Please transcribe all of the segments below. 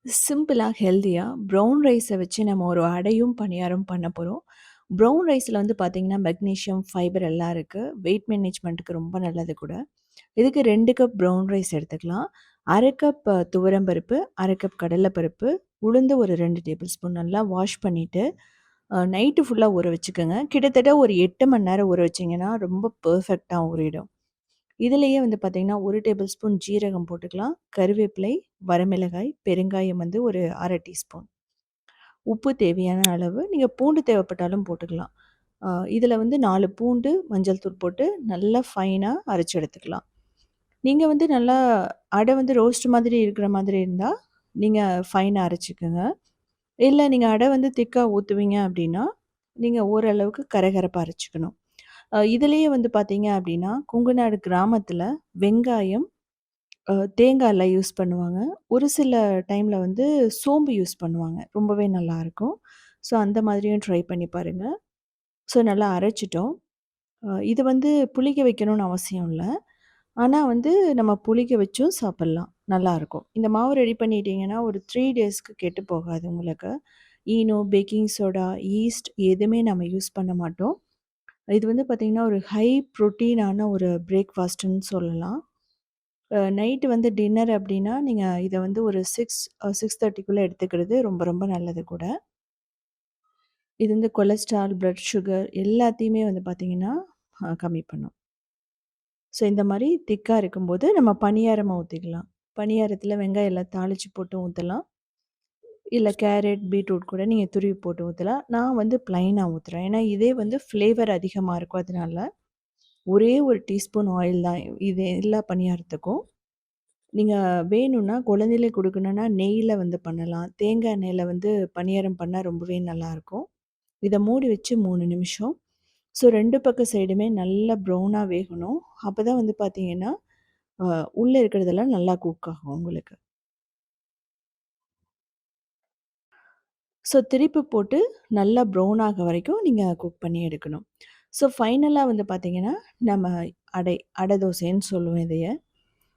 சிம்பிளா, ஹெல்தியா ப்ரவுன் ரைஸ வச்சு நம்ம ஒரு அடையும், பணியாரம் பண்ண போறோம். ப்ரவுன் ரைஸ்ல வந்து பார்த்தீங்கன்னா, மெக்னீசியம், ஃபைபர் எல்லாம் இருக்கு. வெயிட் மேனேஜ்மென்ட்க்கு ரொம்ப நல்லது கூட. இதுக்கு 2 கப் ப்ரவுன் ரைஸ் எடுத்துக்கலாம். 1/2 கப் துவரம் பருப்பு, 1/2 கப் கடல பருப்பு, உளுந்து ஒரு 2 டேபிள் ஸ்பூன் நல்லா வாஷ் பண்ணிட்டு, நைட்டு ஃபுல்லா ஊற வச்சுக்கங்க. கிட்டத்தட்ட ஒரு 8 மணி நேரம் ஊற வச்சீங்கன்னா, ரொம்ப பெர்ஃபெக்ட்டா ஊறிடும். இதிலேயே வந்து பார்த்தீங்கன்னா, 1 டேபிள் ஸ்பூன் ஜீரகம் போட்டுக்கலாம். கருவேப்பிலை, வரமிளகாய், பெருங்காயம் வந்து ஒரு 1/2 டீஸ்பூன். உப்பு தேவையான அளவு. நீங்க பூண்டு தேவைப்பட்டாலும் போட்டுக்கலாம். இதில வந்து 4 பூண்டு, மஞ்சள் தூள் போட்டு நல்லா ஃபைனா அரைச்சு எடுத்துக்கலாம். நீங்க வந்து நல்லா அடை வந்து ரோஸ்ட் மாதிரி இருக்கிற மாதிரி இருந்தா, நீங்க ஃபைனா அரைச்சுக்கங்க. இல்ல நீங்க அடை வந்து திக்கா ஊத்துவீங்க அப்டின்னா, நீங்க ஓரளவுக்கு கரகரப்பா அரைச்சுக்கணும். இதிலேயே வந்து பார்த்தீங்க அப்டின்னா, கொங்குநாடு கிராமத்தில வெங்காயம், தேங்காய்லாம் யூஸ் பண்ணுவாங்க. ஒரு சில டைம்ல வந்து சோம்பு யூஸ் பண்ணுவாங்க. ரொம்பவே நல்லாயிருக்கும். ஸோ அந்த மாதிரியும் ட்ரை பண்ணி பாருங்க. ஸோ நல்லா அரைச்சுட்டோம். இது வந்து புளிக்க வைக்கணும்னு அவசியம் இல்ல. ஆனா வந்து நம்ம புளிக்க வச்சும் சாப்பிடலாம். நல்லாயிருக்கும். இந்த மாவு ரெடி பண்ணிட்டீங்கன்னா, ஒரு 3 டேஸ்க்கு கெட்டு போகாது உங்களுக்கு. ஈனோ, பேக்கிங் சோடா, ஈஸ்ட் எதுவுமே நம்ம யூஸ் பண்ண மாட்டோம். இது வந்து பார்த்தீங்கன்னா, ஒரு ஹை புரோட்டீனான ஒரு பிரேக்ஃபாஸ்ட்டுன்னு சொல்லலாம். நைட்டு வந்து டின்னர் அப்டின்னா, நீங்க இத வந்து ஒரு 6:30க்குள்ள எடுத்துக்கிறது ரொம்ப ரொம்ப நல்லது கூட. இது வந்து கொலஸ்ட்ரால், பிளட் சுகர் எல்லாத்தையுமே வந்து பார்த்தீங்கன்னா, கம்மி பண்ணும். ஸோ இந்த மாரி திக்கா இருக்கும்போது நம்ம பணியாரமா ஊத்திக்கலாம். பணியாரத்தில வெங்காயம் எல்லாம் தாளிச்சு போட்டு ஊத்தலாம். இல்ல கேரட், பீட்ரூட் கூட நீங்க துருவி போட்டு ஊத்தலாம். நான் வந்து பிளைனா ஊத்துறேன். ஏன்னா இதே வந்து ஃப்ளேவர் அதிகமா இருக்கும். அதனால ஒரே 1 டீஸ்பூன் ஆயில் தான் இது எல்லா பணியாரத்துக்கும். நீங்க வேணும்னா, குழந்தைகளுக்கு குடுக்கணும்னா, நெய்யில வந்து பண்ணலாம். தேங்காய் எண்ணெயில வந்து பணியாரம் பண்ணா ரொம்பவே நல்லாயிருக்கும். இத மூடி வச்சு 3 நிமிஷம். ஸோ 2 பக்க சைடுமே நல்லா ப்ரௌனா வேகணும். அப்பதான் வந்து பார்த்தீங்கன்னா, அ உள்ள இருக்கிறதெல்லாம் நல்லா குக் ஆகும் உங்களுக்கு. ஸோ திருப்பி போட்டு நல்லா ப்ரௌன் ஆக வரைக்கும் நீங்க குக் பண்ணி எடுக்கணும். ஸோ ஃபைனலா வந்து பார்த்தீங்கன்னா, நம்ம அடை தோசைன்னு சொல்லுவோம் இதைய.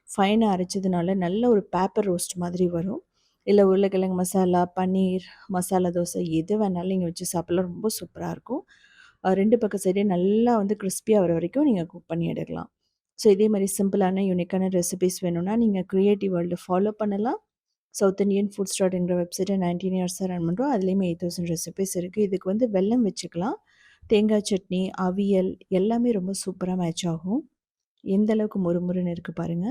ஃபைனா அரைச்சதுனால நல்ல ஒரு பேப்பர் ரோஸ்ட் மாதிரி வரும். இல்ல உருளைக்கிழங்கு மசாலா, பன்னீர், மசாலா தோசை எது வேணாலும் நீங்க வச்சு சாப்பிடலாம். ரொம்ப சூப்பரா இருக்கும். 2 பக்க சைடும் நல்லா வந்து கிரிஸ்பியா வர வரைக்கும் நீங்க குக் பண்ணி எடுக்கலாம். ஸோ இதே மாரி சிம்பிளான, யூனிக்கான ரெசிபீஸ் வேணும்னா, நீங்க கிரியேட்டிவ் வேர்ல்ட ஃபாலோ பண்ணலாம். சவுத் இண்டியன் ஃபுட் ஸ்டார்ட்ங்கிற வெப்சைட்ட 19 இயர்ஸா ரன் பண்றோம். அதுலயுமே 8000 ரெசிபீஸ் இருக்கு. இதுக்கு வந்து வெல்லம் வச்சுக்கலாம். தேங்காய் சட்னி, அவியல் எல்லாமே ரொம்ப சூப்பரா மேட்ச் ஆகும். எந்த அளவுக்கு மொறுமொறுன்னு இருக்கு பாருங்க.